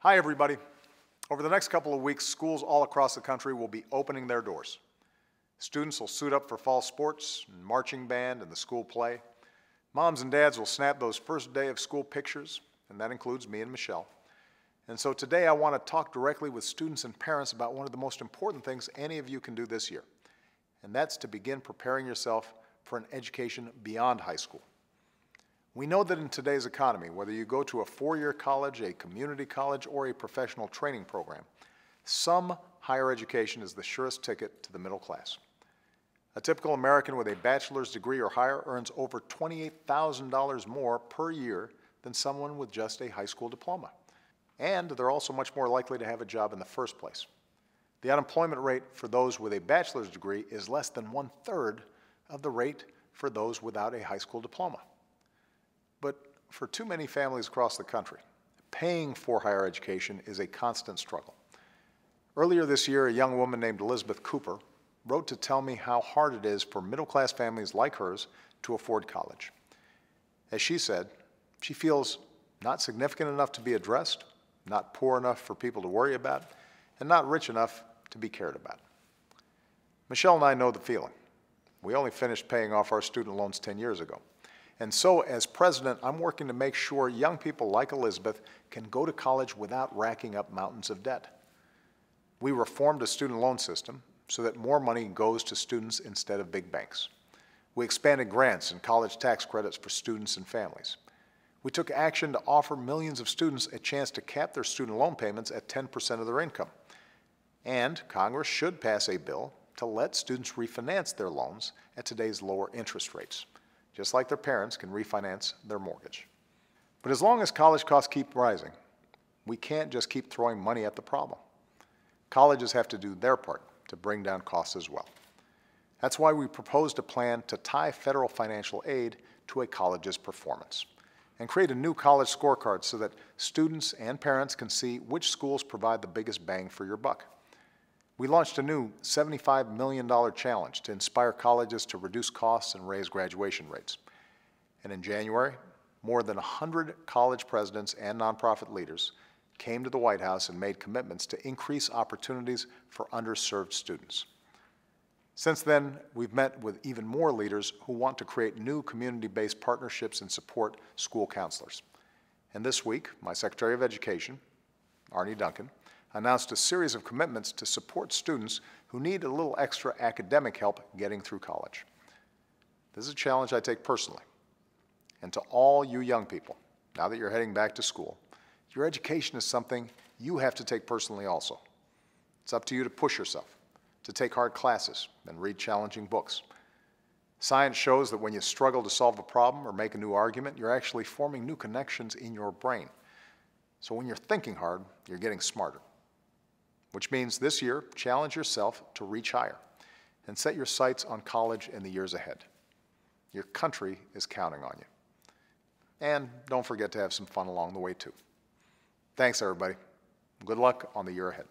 Hi, everybody. Over the next couple of weeks, schools all across the country will be opening their doors. Students will suit up for fall sports, and marching band, and the school play. Moms and dads will snap those first day of school pictures, and that includes me and Michelle. And so today I want to talk directly with students and parents about one of the most important things any of you can do this year, and that's to begin preparing yourself for an education beyond high school. We know that in today's economy, whether you go to a four-year college, a community college, or a professional training program, some higher education is the surest ticket to the middle class. A typical American with a bachelor's degree or higher earns over $28,000 more per year than someone with just a high school diploma. And they're also much more likely to have a job in the first place. The unemployment rate for those with a bachelor's degree is less than 1/3 of the rate for those without a high school diploma. But for too many families across the country, paying for higher education is a constant struggle. Earlier this year, a young woman named Elizabeth Cooper wrote to tell me how hard it is for middle-class families like hers to afford college. As she said, she feels not significant enough to be addressed, not poor enough for people to worry about, and not rich enough to be cared about. Michelle and I know the feeling. We only finished paying off our student loans 10 years ago. And so, as president, I'm working to make sure young people like Elizabeth can go to college without racking up mountains of debt. We reformed the student loan system so that more money goes to students instead of big banks. We expanded grants and college tax credits for students and families. We took action to offer millions of students a chance to cap their student loan payments at 10% of their income. And Congress should pass a bill to let students refinance their loans at today's lower interest rates, just like their parents can refinance their mortgage. But as long as college costs keep rising, we can't just keep throwing money at the problem. Colleges have to do their part to bring down costs as well. That's why we proposed a plan to tie federal financial aid to a college's performance and create a new college scorecard so that students and parents can see which schools provide the biggest bang for your buck. We launched a new $75 million challenge to inspire colleges to reduce costs and raise graduation rates. And in January, more than 100 college presidents and nonprofit leaders came to the White House and made commitments to increase opportunities for underserved students. Since then, we've met with even more leaders who want to create new community-based partnerships and support school counselors. And this week, my Secretary of Education, Arne Duncan, announced a series of commitments to support students who need a little extra academic help getting through college. This is a challenge I take personally. And to all you young people, now that you're heading back to school, your education is something you have to take personally also. It's up to you to push yourself, to take hard classes and read challenging books. Science shows that when you struggle to solve a problem or make a new argument, you're actually forming new connections in your brain. So when you're thinking hard, you're getting smarter. Which means this year, challenge yourself to reach higher and set your sights on college in the years ahead. Your country is counting on you. And don't forget to have some fun along the way, too. Thanks, everybody. Good luck on the year ahead.